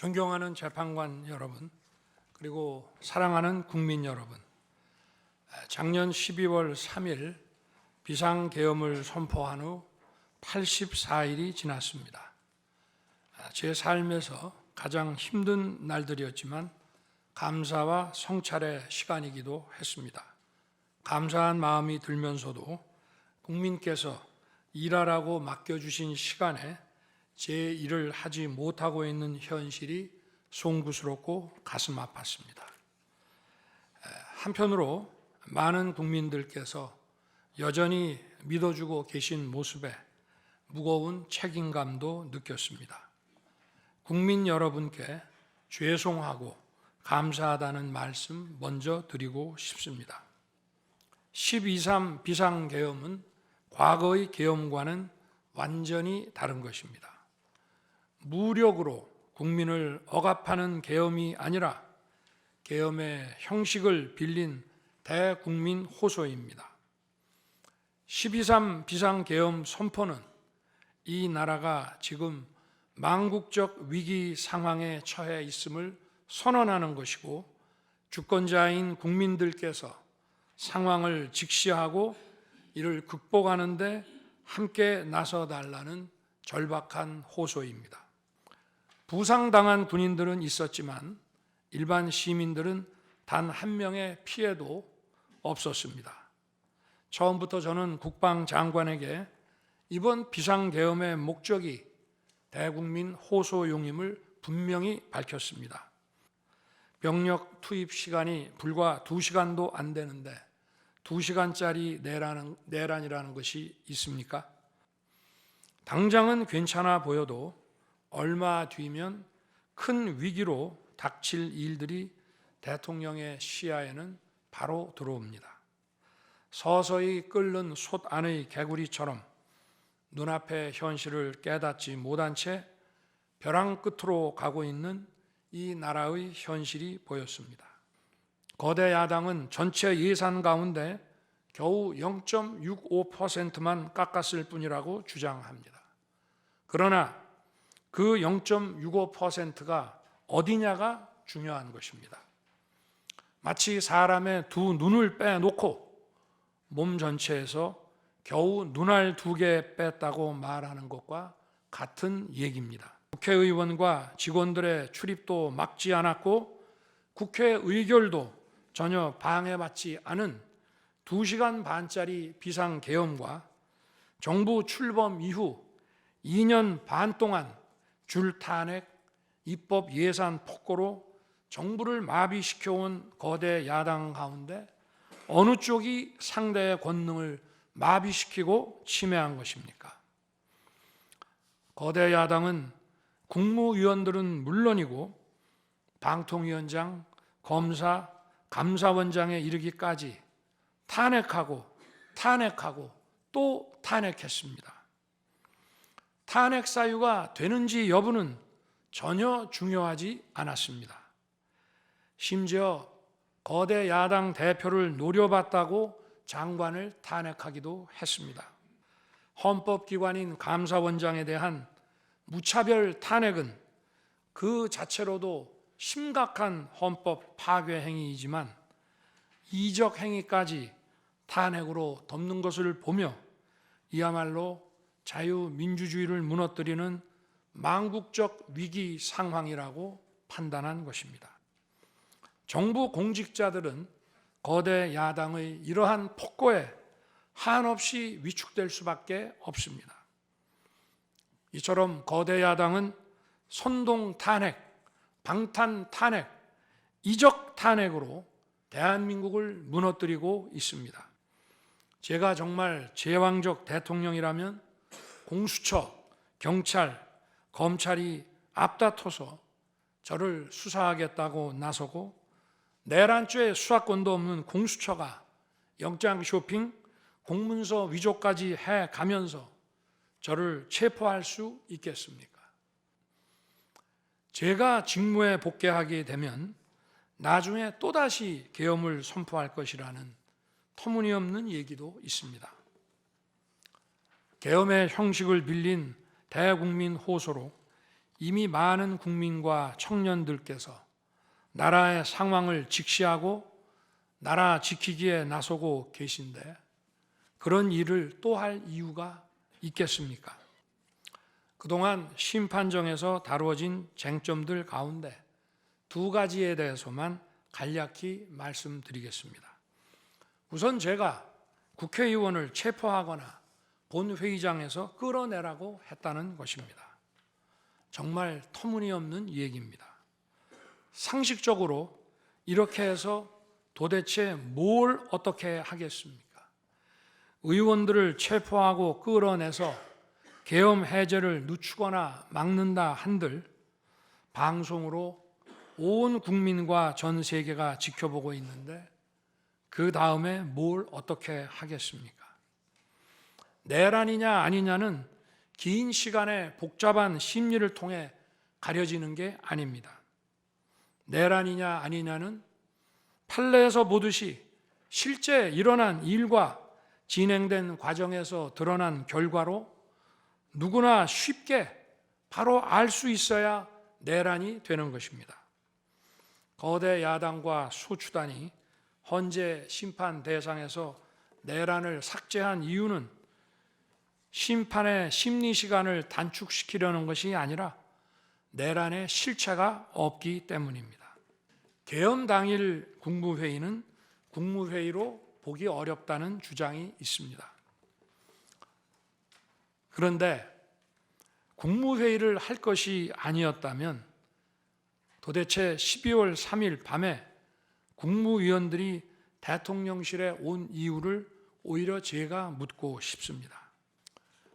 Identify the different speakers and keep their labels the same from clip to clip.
Speaker 1: 존경하는 재판관 여러분, 그리고 사랑하는 국민 여러분, 작년 12월 3일 비상계엄을 선포한 후 84일이 지났습니다. 제 삶에서 가장 힘든 날들이었지만 감사와 성찰의 시간이기도 했습니다. 감사한 마음이 들면서도 국민께서 일하라고 맡겨주신 시간에 제 일을 하지 못하고 있는 현실이 송구스럽고 가슴 아팠습니다. 한편으로 많은 국민들께서 여전히 믿어주고 계신 모습에 무거운 책임감도 느꼈습니다. 국민 여러분께 죄송하고 감사하다는 말씀 먼저 드리고 싶습니다. 12.3 비상계엄은 과거의 계엄과는 완전히 다른 것입니다. 무력으로 국민을 억압하는 계엄이 아니라 계엄의 형식을 빌린 대국민 호소입니다. 12.3 비상계엄 선포는 이 나라가 지금 망국적 위기 상황에 처해 있음을 선언하는 것이고, 주권자인 국민들께서 상황을 직시하고 이를 극복하는 데 함께 나서달라는 절박한 호소입니다. 부상당한 군인들은 있었지만 일반 시민들은 단 한 명의 피해도 없었습니다. 처음부터 저는 국방장관에게 이번 비상계엄의 목적이 대국민 호소용임을 분명히 밝혔습니다. 병력 투입 시간이 불과 2시간도 안 되는데 2시간짜리 내란이라는 것이 있습니까? 당장은 괜찮아 보여도 얼마 뒤면 큰 위기로 닥칠 일들이 대통령의 시야에는 바로 들어옵니다. 서서히 끓는 솥 안의 개구리처럼 눈앞의 현실을 깨닫지 못한 채 벼랑 끝으로 가고 있는 이 나라의 현실이 보였습니다. 거대 야당은 전체 예산 가운데 겨우 0.65%만 깎았을 뿐이라고 주장합니다. 그러나 그 0.65%가 어디냐가 중요한 것입니다. 마치 사람의 두 눈을 빼놓고 몸 전체에서 겨우 눈알 2개 뺐다고 말하는 것과 같은 얘기입니다. 국회의원과 직원들의 출입도 막지 않았고 국회 의결도 전혀 방해받지 않은 2시간 반짜리 비상계엄과 정부 출범 이후 2년 반 동안 줄 탄핵, 입법 예산 폭거로 정부를 마비시켜온 거대 야당 가운데 어느 쪽이 상대의 권능을 마비시키고 침해한 것입니까? 거대 야당은 국무위원들은 물론이고 방통위원장, 검사, 감사원장에 이르기까지 탄핵하고 또 탄핵했습니다. 탄핵 사유가 되는지 여부는 전혀 중요하지 않았습니다. 심지어 거대 야당 대표를 노려봤다고 장관을 탄핵하기도 했습니다. 헌법기관인 감사원장에 대한 무차별 탄핵은 그 자체로도 심각한 헌법 파괴 행위이지만 이적 행위까지 탄핵으로 덮는 것을 보며 이야말로 자유민주주의를 무너뜨리는 망국적 위기 상황이라고 판단한 것입니다. 정부 공직자들은 거대 야당의 이러한 폭거에 한없이 위축될 수밖에 없습니다. 이처럼 거대 야당은 선동 탄핵, 방탄 탄핵, 이적 탄핵으로 대한민국을 무너뜨리고 있습니다. 제가 정말 제왕적 대통령이라면 공수처, 경찰, 검찰이 앞다퉈서 저를 수사하겠다고 나서고 내란죄 수사권도 없는 공수처가 영장 쇼핑, 공문서 위조까지 해가면서 저를 체포할 수 있겠습니까? 제가 직무에 복귀하게 되면 나중에 또다시 계엄을 선포할 것이라는 터무니없는 얘기도 있습니다. 계엄의 형식을 빌린 대국민 호소로 이미 많은 국민과 청년들께서 나라의 상황을 직시하고 나라 지키기에 나서고 계신데 그런 일을 또 할 이유가 있겠습니까? 그동안 심판정에서 다루어진 쟁점들 가운데 두 가지에 대해서만 간략히 말씀드리겠습니다. 우선 제가 국회의원을 체포하거나 본회의장에서 끌어내라고 했다는 것입니다. 정말 터무니없는 얘기입니다. 상식적으로 이렇게 해서 도대체 뭘 어떻게 하겠습니까? 의원들을 체포하고 끌어내서 계엄 해제를 늦추거나 막는다 한들 방송으로 온 국민과 전 세계가 지켜보고 있는데 그 다음에 뭘 어떻게 하겠습니까? 내란이냐 아니냐는 긴 시간의 복잡한 심리를 통해 가려지는 게 아닙니다. 내란이냐 아니냐는 판례에서 보듯이 실제 일어난 일과 진행된 과정에서 드러난 결과로 누구나 쉽게 바로 알 수 있어야 내란이 되는 것입니다. 거대 야당과 소추단이 헌재 심판 대상에서 내란을 삭제한 이유는 심판의 심리 시간을 단축시키려는 것이 아니라 내란의 실체가 없기 때문입니다. 계엄 당일 국무회의는 국무회의로 보기 어렵다는 주장이 있습니다. 그런데 국무회의를 할 것이 아니었다면 도대체 12월 3일 밤에 국무위원들이 대통령실에 온 이유를 오히려 제가 묻고 싶습니다.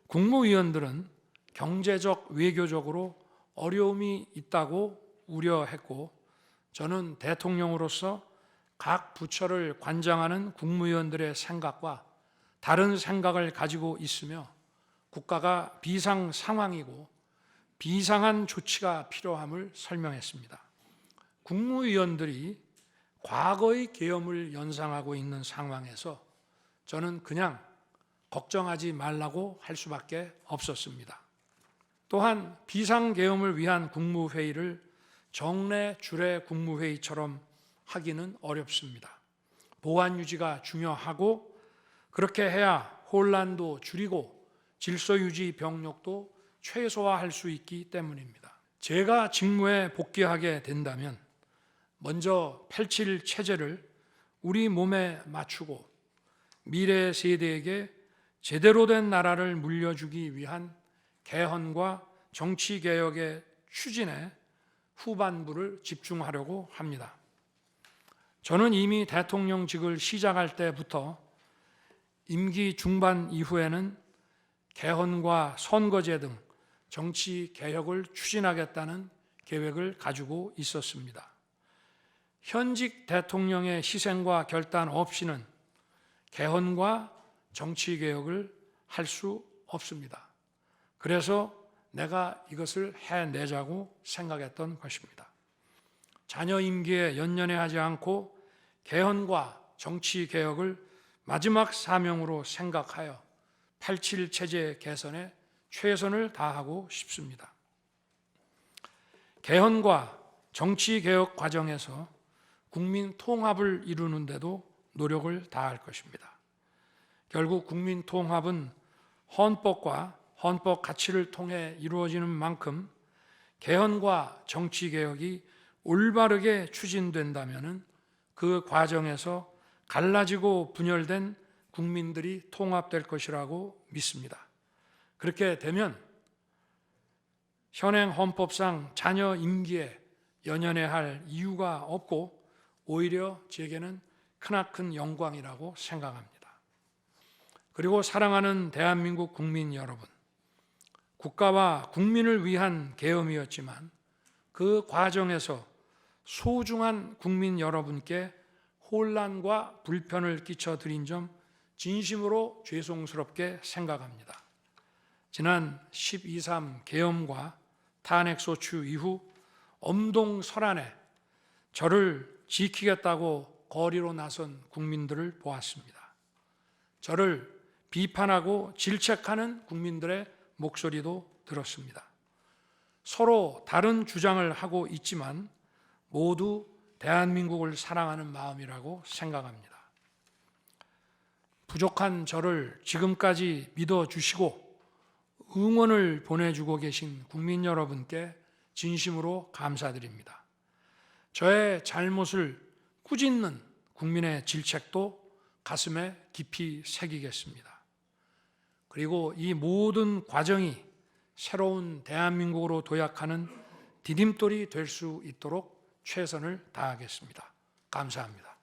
Speaker 1: 국무위원들은 경제적, 외교적으로 어려움이 있다고 우려했고 저는 대통령으로서 각 부처를 관장하는 국무위원들의 생각과 다른 생각을 가지고 있으며 국가가 비상 상황이고 비상한 조치가 필요함을 설명했습니다. 국무위원들이 과거의 계엄을 연상하고 있는 상황에서 저는 그냥 걱정하지 말라고 할 수밖에 없었습니다. 또한 비상계엄을 위한 국무회의를 정례 주례 국무회의처럼 하기는 어렵습니다. 보안 유지가 중요하고 그렇게 해야 혼란도 줄이고 질서유지 병력도 최소화할 수 있기 때문입니다. 제가 직무에 복귀하게 된다면 먼저 87 체제를 우리 몸에 맞추고 미래 세대에게 제대로 된 나라를 물려주기 위한 개헌과 정치개혁의 추진에 후반부를 집중하려고 합니다. 저는 이미 대통령직을 시작할 때부터 임기 중반 이후에는 개헌과 선거제 등 정치 개혁을 추진하겠다는 계획을 가지고 있었습니다. 현직 대통령의 희생과 결단 없이는 개헌과 정치 개혁을 할 수 없습니다. 그래서 내가 이것을 해내자고 생각했던 것입니다. 자녀 임기에 연연해하지 않고 개헌과 정치 개혁을 마지막 사명으로 생각하여 87 체제 개선에 최선을 다하고 싶습니다. 개헌과 정치 개혁 과정에서 국민 통합을 이루는 데도 노력을 다할 것입니다. 결국 국민 통합은 헌법과 헌법 가치를 통해 이루어지는 만큼 개헌과 정치 개혁이 올바르게 추진된다면 그 과정에서 갈라지고 분열된 국민들이 통합될 것이라고 믿습니다. 그렇게 되면 현행 헌법상 자녀 임기에 연연해할 이유가 없고 오히려 제게는 크나큰 영광이라고 생각합니다. 그리고 사랑하는 대한민국 국민 여러분, 국가와 국민을 위한 계엄이었지만 그 과정에서 소중한 국민 여러분께 혼란과 불편을 끼쳐드린 점 진심으로 죄송스럽게 생각합니다. 지난 12.3 계엄과 탄핵소추 이후 엄동설안에 저를 지키겠다고 거리로 나선 국민들을 보았습니다. 저를 비판하고 질책하는 국민들의 목소리도 들었습니다. 서로 다른 주장을 하고 있지만 모두 대한민국을 사랑하는 마음이라고 생각합니다. 부족한 저를 지금까지 믿어주시고 응원을 보내주고 계신 국민 여러분께 진심으로 감사드립니다. 저의 잘못을 꾸짖는 국민의 질책도 가슴에 깊이 새기겠습니다. 그리고 이 모든 과정이 새로운 대한민국으로 도약하는 디딤돌이 될 수 있도록 최선을 다하겠습니다. 감사합니다.